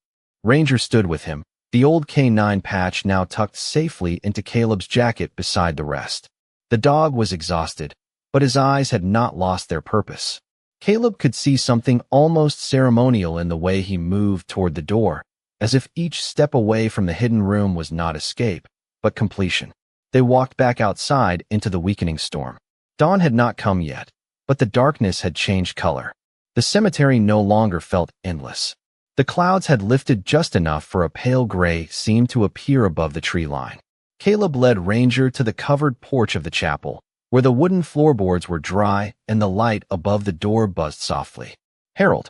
Speaker 1: Ranger stood with him, the old K9 patch now tucked safely into Caleb's jacket beside the rest. The dog was exhausted, but his eyes had not lost their purpose. Caleb could see something almost ceremonial in the way he moved toward the door, as if each step away from the hidden room was not escape, but completion. They walked back outside into the weakening storm. Dawn had not come yet, but the darkness had changed color. The cemetery no longer felt endless. The clouds had lifted just enough for a pale gray seem to appear above the tree line. Caleb led Ranger to the covered porch of the chapel, where the wooden floorboards were dry and the light above the door buzzed softly. Harold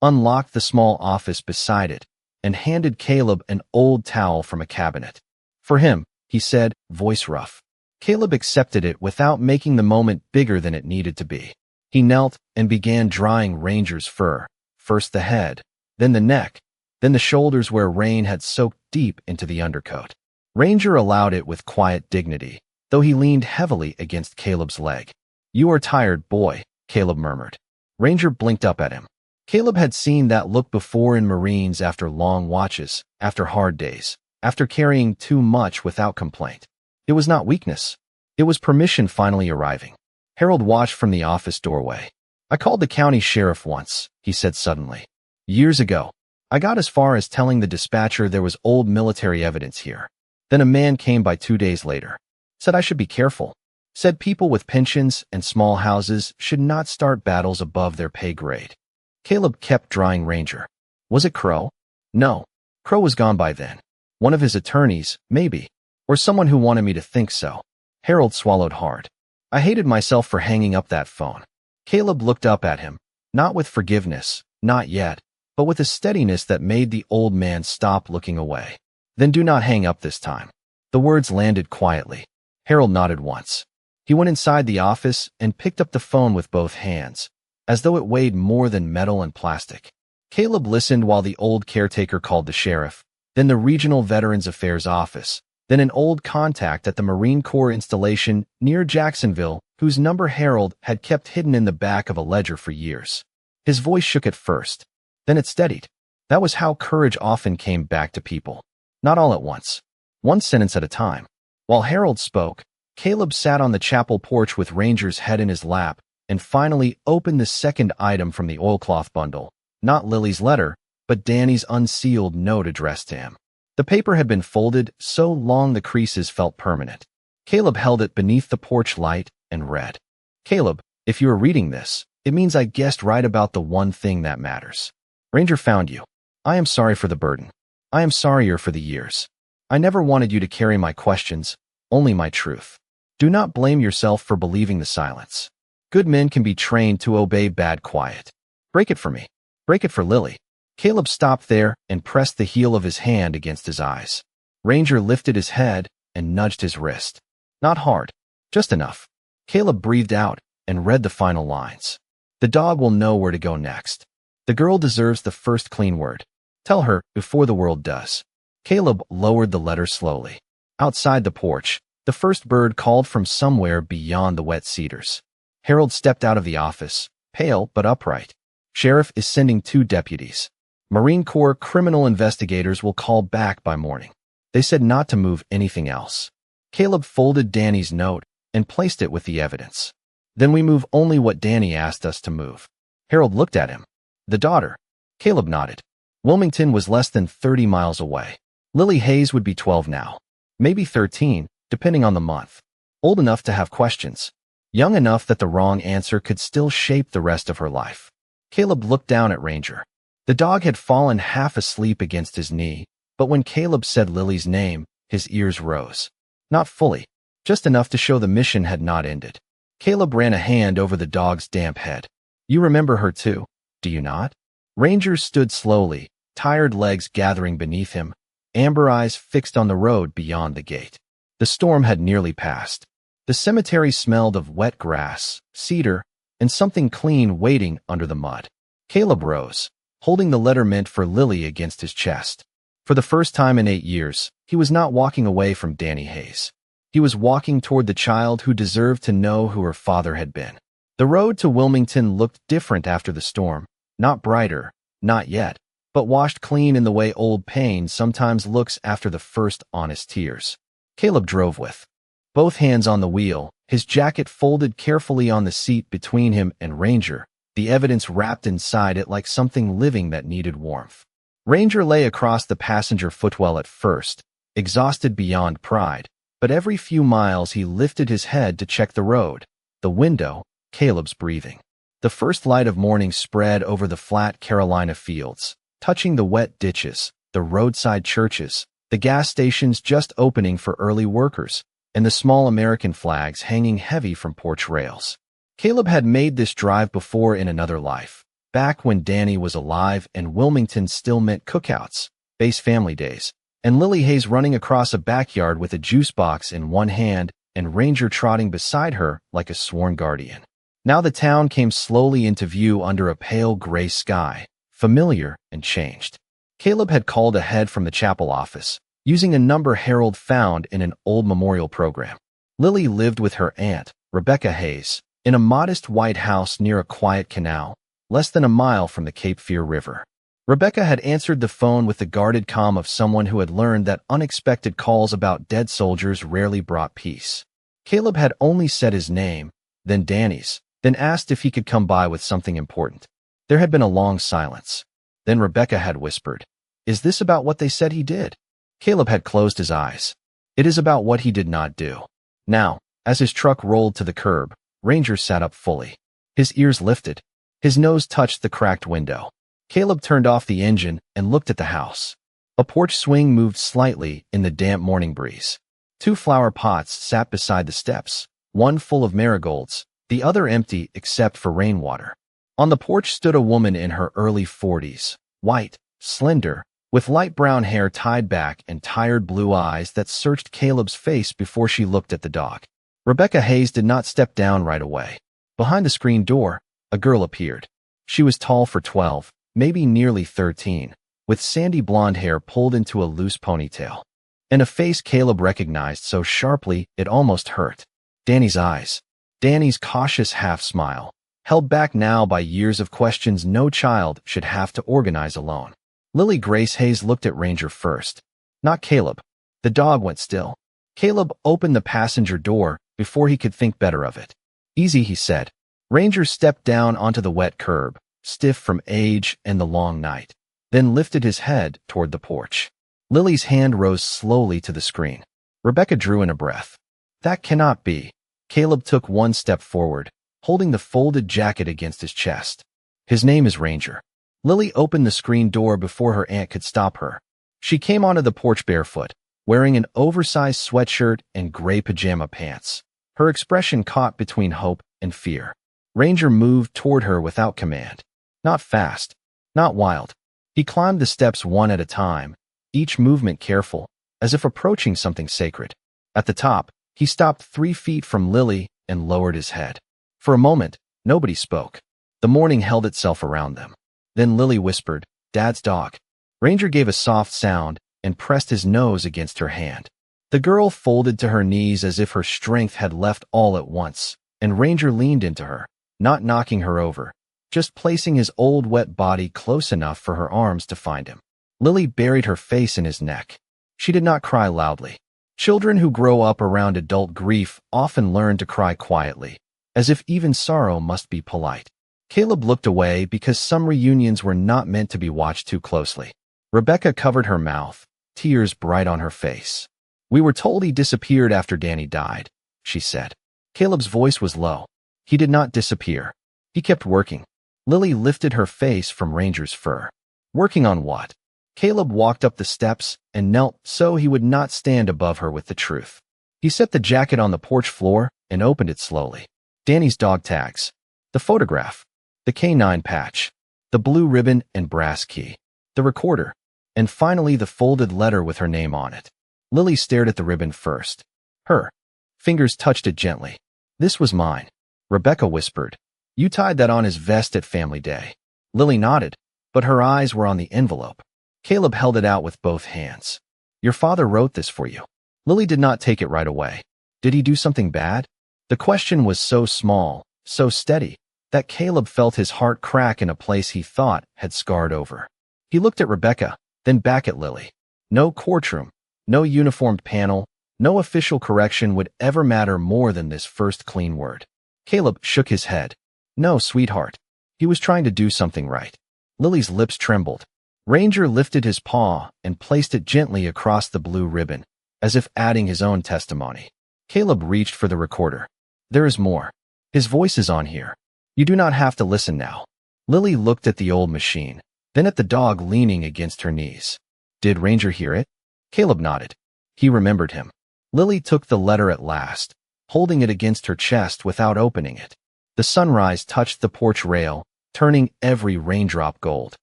Speaker 1: unlocked the small office beside it and handed Caleb an old towel from a cabinet. For him, he said, voice rough. Caleb accepted it without making the moment bigger than it needed to be. He knelt and began drying Ranger's fur, first the head, then the neck, then the shoulders where rain had soaked deep into the undercoat. Ranger allowed it with quiet dignity, though he leaned heavily against Caleb's leg. You are tired, boy, Caleb murmured. Ranger blinked up at him. Caleb had seen that look before in Marines after long watches, after hard days, after carrying too much without complaint. It was not weakness. It was permission finally arriving. Harold watched from the office doorway. I called the county sheriff once, he said suddenly. Years ago. I got as far as telling the dispatcher there was old military evidence here. Then a man came by 2 days later. Said I should be careful. Said people with pensions and small houses should not start battles above their pay grade. Caleb kept drying Ranger. Was it Crow? No. Crow was gone by then. One of his attorneys, maybe. Or someone who wanted me to think so. Harold swallowed hard. I hated myself for hanging up that phone. Caleb looked up at him, not with forgiveness, not yet, but with a steadiness that made the old man stop looking away. Then do not hang up this time. The words landed quietly. Harold nodded once. He went inside the office and picked up the phone with both hands, as though it weighed more than metal and plastic. Caleb listened while the old caretaker called the sheriff, then the Regional Veterans Affairs office, then an old contact at the Marine Corps installation near Jacksonville, whose number Harold had kept hidden in the back of a ledger for years. His voice shook at first. Then it steadied. That was how courage often came back to people. Not all at once. One sentence at a time. While Harold spoke, Caleb sat on the chapel porch with Ranger's head in his lap and finally opened the second item from the oilcloth bundle. Not Lily's letter, but Danny's unsealed note addressed to him. The paper had been folded so long the creases felt permanent. Caleb held it beneath the porch light and read. Caleb, if you are reading this, it means I guessed right about the one thing that matters. Ranger found you. I am sorry for the burden. I am sorrier for the years. I never wanted you to carry my questions, only my truth. Do not blame yourself for believing the silence. Good men can be trained to obey bad quiet. Break it for me. Break it for Lily. Caleb stopped there and pressed the heel of his hand against his eyes. Ranger lifted his head and nudged his wrist. Not hard, just enough. Caleb breathed out and read the final lines. The dog will know where to go next. The girl deserves the first clean word. Tell her before the world does. Caleb lowered the letter slowly. Outside the porch, the first bird called from somewhere beyond the wet cedars. Harold stepped out of the office, pale but upright. Sheriff is sending 2 deputies. Marine Corps criminal investigators will call back by morning. They said not to move anything else. Caleb folded Danny's note and placed it with the evidence. Then we move only what Danny asked us to move. Harold looked at him. The daughter. Caleb nodded. Wilmington was less than 30 miles away. Lily Hayes would be 12 now. Maybe 13, depending on the month. Old enough to have questions. Young enough that the wrong answer could still shape the rest of her life. Caleb looked down at Ranger. The dog had fallen half asleep against his knee, but when Caleb said Lily's name, his ears rose. Not fully, just enough to show the mission had not ended. Caleb ran a hand over the dog's damp head. You remember her too, do you not? Ranger stood slowly, tired legs gathering beneath him, amber eyes fixed on the road beyond the gate. The storm had nearly passed. The cemetery smelled of wet grass, cedar, and something clean waiting under the mud. Caleb rose, holding the letter meant for Lily against his chest. For the first time in 8 years, he was not walking away from Danny Hayes. He was walking toward the child who deserved to know who her father had been. The road to Wilmington looked different after the storm, not brighter, not yet, but washed clean in the way old pain sometimes looks after the first honest tears. Caleb drove with both hands on the wheel, his jacket folded carefully on the seat between him and Ranger, the evidence wrapped inside it like something living that needed warmth. Ranger lay across the passenger footwell at first, exhausted beyond pride, but every few miles he lifted his head to check the road, the window, Caleb's breathing. The first light of morning spread over the flat Carolina fields, touching the wet ditches, the roadside churches, the gas stations just opening for early workers, and the small American flags hanging heavy from porch rails. Caleb had made this drive before in another life. Back when Danny was alive and Wilmington still meant cookouts, base family days, and Lily Hayes running across a backyard with a juice box in one hand and Ranger trotting beside her like a sworn guardian. Now the town came slowly into view under a pale gray sky, familiar and changed. Caleb had called ahead from the chapel office, using a number Harold found in an old memorial program. Lily lived with her aunt, Rebecca Hayes, in a modest white house near a quiet canal, less than a mile from the Cape Fear River. Rebecca had answered the phone with the guarded calm of someone who had learned that unexpected calls about dead soldiers rarely brought peace. Caleb had only said his name, then Danny's, then asked if he could come by with something important. There had been a long silence. Then Rebecca had whispered, "Is this about what they said he did?" Caleb had closed his eyes. It is about what he did not do. Now, as his truck rolled to the curb, Ranger sat up fully. His ears lifted. His nose touched the cracked window. Caleb turned off the engine and looked at the house. A porch swing moved slightly in the damp morning breeze. 2 flower pots sat beside the steps, one full of marigolds, the other empty except for rainwater. On the porch stood a woman in her early 40s, white, slender, with light brown hair tied back and tired blue eyes that searched Caleb's face before she looked at the dog. Rebecca Hayes did not step down right away. Behind the screen door, a girl appeared. She was tall for 12, maybe nearly 13, with sandy blonde hair pulled into a loose ponytail. And a face Caleb recognized so sharply it almost hurt. Danny's eyes. Danny's cautious half-smile, held back now by years of questions no child should have to organize alone. Lily Grace Hayes looked at Ranger first. Not Caleb. The dog went still. Caleb opened the passenger door before he could think better of it. Easy, he said. Ranger stepped down onto the wet curb, stiff from age and the long night, then lifted his head toward the porch. Lily's hand rose slowly to the screen. Rebecca drew in a breath. That cannot be. Caleb took one step forward, holding the folded jacket against his chest. His name is Ranger. Lily opened the screen door before her aunt could stop her. She came onto the porch barefoot, wearing an oversized sweatshirt and gray pajama pants. Her expression caught between hope and fear. Ranger moved toward her without command. Not fast, not wild. He climbed the steps one at a time, each movement careful, as if approaching something sacred. At the top, he stopped 3 feet from Lily and lowered his head. For a moment, nobody spoke. The morning held itself around them. Then Lily whispered, "Dad's dog." Ranger gave a soft sound and pressed his nose against her hand. The girl folded to her knees as if her strength had left all at once, and Ranger leaned into her, not knocking her over, just placing his old wet body close enough for her arms to find him. Lily buried her face in his neck. She did not cry loudly. Children who grow up around adult grief often learn to cry quietly, as if even sorrow must be polite. Caleb looked away because some reunions were not meant to be watched too closely. Rebecca covered her mouth, tears bright on her face. "We were told he disappeared after Danny died," she said. Caleb's voice was low. He did not disappear. He kept working. Lily lifted her face from Ranger's fur. Working on what? Caleb walked up the steps and knelt so he would not stand above her with the truth. He set the jacket on the porch floor and opened it slowly. Danny's dog tags. The photograph. The canine patch. The blue ribbon and brass key. The recorder. And finally the folded letter with her name on it. Lily stared at the ribbon first. Her fingers touched it gently. "This was mine," Rebecca whispered. "You tied that on his vest at family day." Lily nodded, but her eyes were on the envelope. Caleb held it out with both hands. "Your father wrote this for you." Lily did not take it right away. Did he do something bad? The question was so small, so steady, that Caleb felt his heart crack in a place he thought had scarred over. He looked at Rebecca, then back at Lily. No courtroom, no uniformed panel, no official correction would ever matter more than this first clean word. Caleb shook his head. "No, sweetheart." He was trying to do something right. Lily's lips trembled. Ranger lifted his paw and placed it gently across the blue ribbon, as if adding his own testimony. Caleb reached for the recorder. "There is more. His voice is on here. You do not have to listen now." Lily looked at the old machine, then at the dog leaning against her knees. Did Ranger hear it? Caleb nodded. He remembered him. Lily took the letter at last, holding it against her chest without opening it. The sunrise touched the porch rail, turning every raindrop gold.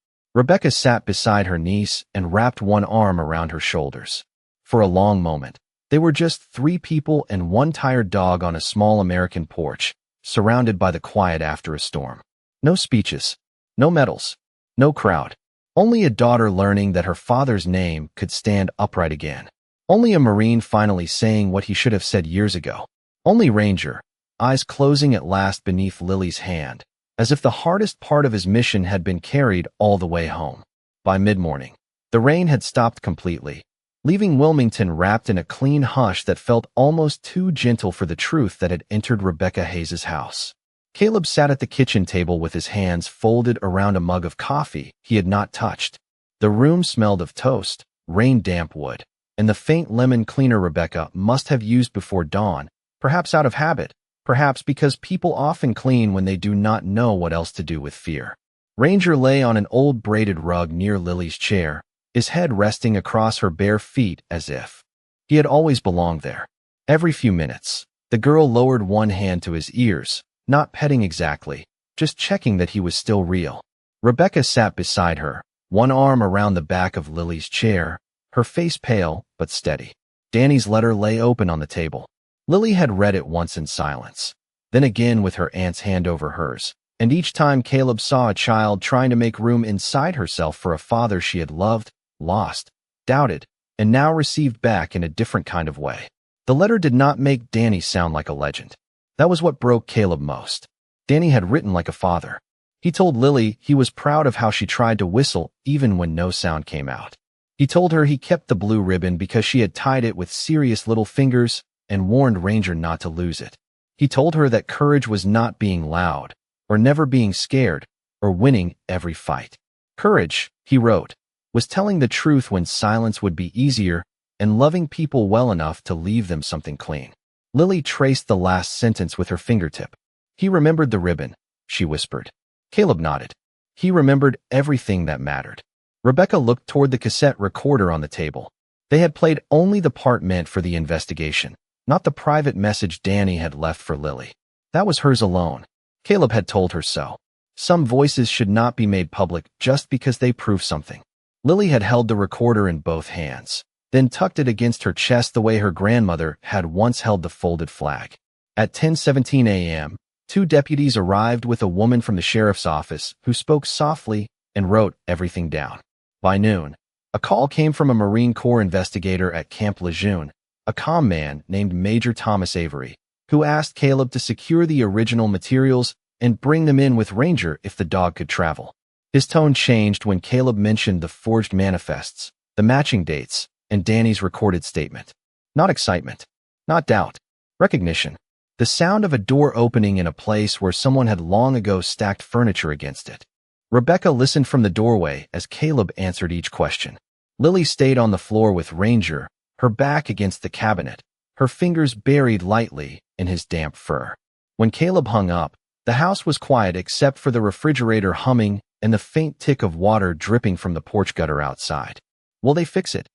Speaker 1: Rebecca sat beside her niece and wrapped one arm around her shoulders. For a long moment, they were just 3 people and one tired dog on a small American porch, surrounded by the quiet after a storm. No speeches, no medals, no crowd. Only a daughter learning that her father's name could stand upright again. Only a Marine finally saying what he should have said years ago. Only Ranger, eyes closing at last beneath Lily's hand, as if the hardest part of his mission had been carried all the way home. By mid-morning, the rain had stopped completely, leaving Wilmington wrapped in a clean hush that felt almost too gentle for the truth that had entered Rebecca Hayes' house. Caleb sat at the kitchen table with his hands folded around a mug of coffee he had not touched. The room smelled of toast, rain-damp wood, and the faint lemon cleaner Rebecca must have used before dawn, perhaps out of habit, perhaps because people often clean when they do not know what else to do with fear. Ranger lay on an old braided rug near Lily's chair, his head resting across her bare feet as if he had always belonged there. Every few minutes, the girl lowered one hand to his ears, not petting exactly, just checking that he was still real. Rebecca sat beside her, one arm around the back of Lily's chair, her face pale but steady. Danny's letter lay open on the table. Lily had read it once in silence, then again with her aunt's hand over hers, and each time Caleb saw a child trying to make room inside herself for a father she had loved, lost, doubted, and now received back in a different kind of way. The letter did not make Danny sound like a legend. That was what broke Caleb most. Danny had written like a father. He told Lily he was proud of how she tried to whistle even when no sound came out. He told her he kept the blue ribbon because she had tied it with serious little fingers and warned Ranger not to lose it. He told her that courage was not being loud, or never being scared, or winning every fight. Courage, he wrote, was telling the truth when silence would be easier and loving people well enough to leave them something clean. Lily traced the last sentence with her fingertip. He remembered the ribbon, she whispered. Caleb nodded. He remembered everything that mattered. Rebecca looked toward the cassette recorder on the table. They had played only the part meant for the investigation, not the private message Danny had left for Lily. That was hers alone. Caleb had told her so. Some voices should not be made public just because they prove something. Lily had held the recorder in both hands, then tucked it against her chest the way her grandmother had once held the folded flag. At 10:17 a.m., 2 deputies arrived with a woman from the sheriff's office who spoke softly and wrote everything down. By noon, a call came from a Marine Corps investigator at Camp Lejeune, a calm man named Major Thomas Avery, who asked Caleb to secure the original materials and bring them in with Ranger if the dog could travel. His tone changed when Caleb mentioned the forged manifests, the matching dates, and Danny's recorded statement. Not excitement, not doubt, recognition. The sound of a door opening in a place where someone had long ago stacked furniture against it. Rebecca listened from the doorway as Caleb answered each question. Lily stayed on the floor with Ranger, her back against the cabinet, her fingers buried lightly in his damp fur. When Caleb hung up, the house was quiet except for the refrigerator humming and the faint tick of water dripping from the porch gutter outside. Will they fix it?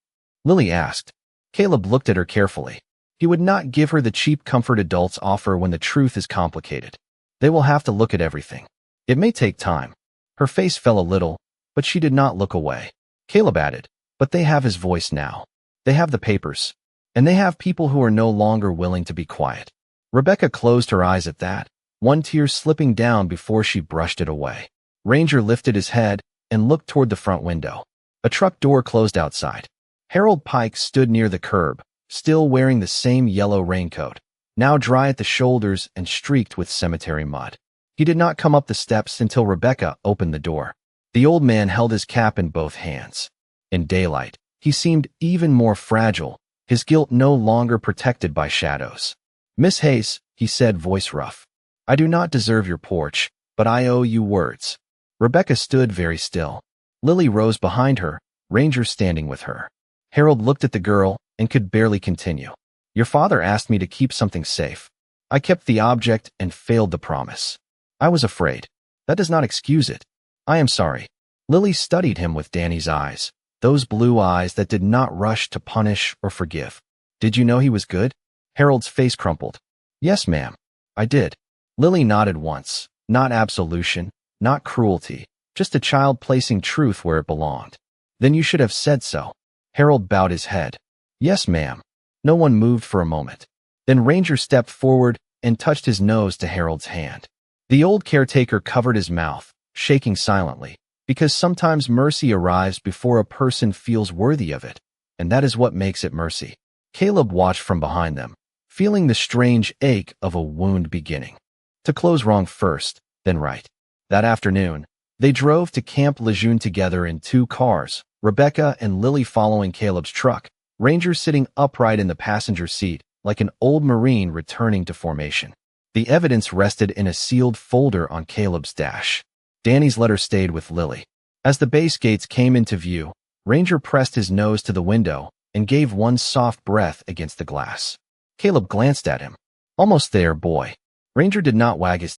Speaker 1: Lily asked. Caleb looked at her carefully. He would not give her the cheap comfort adults offer when the truth is complicated. They will have to look at everything. It may take time. Her face fell a little, but she did not look away. Caleb added, but they have his voice now. They have the papers. And they have people who are no longer willing to be quiet. Rebecca closed her eyes at that, one tear slipping down before she brushed it away. Ranger lifted his head and looked toward the front window. A truck door closed outside. Harold Pike stood near the curb, still wearing the same yellow raincoat, now dry at the shoulders and streaked with cemetery mud. He did not come up the steps until Rebecca opened the door. The old man held his cap in both hands. In daylight, he seemed even more fragile, his guilt no longer protected by shadows. Miss Hayes, he said, voice rough. I do not deserve your porch, but I owe you words. Rebecca stood very still. Lily rose behind her, Ranger standing with her. Harold looked at the girl and could barely continue. Your father asked me to keep something safe. I kept the object and failed the promise. I was afraid. That does not excuse it. I am sorry. Lily studied him with Danny's eyes, those blue eyes that did not rush to punish or forgive. Did you know he was good? Harold's face crumpled. Yes, ma'am. I did. Lily nodded once. Not absolution, not cruelty, just a child placing truth where it belonged. Then you should have said so. Harold bowed his head. Yes, ma'am. No one moved for a moment. Then Ranger stepped forward and touched his nose to Harold's hand. The old caretaker covered his mouth, shaking silently, because sometimes mercy arrives before a person feels worthy of it, and that is what makes it mercy. Caleb watched from behind them, feeling the strange ache of a wound beginning. To close wrong first, then right. That afternoon, they drove to Camp Lejeune together in 2 cars, Rebecca and Lily following Caleb's truck, Ranger sitting upright in the passenger seat like an old Marine returning to formation. The evidence rested in a sealed folder on Caleb's dash. Danny's letter stayed with Lily. As the base gates came into view, Ranger pressed his nose to the window and gave one soft breath against the glass. Caleb glanced at him. Almost there, boy. Ranger did not wag his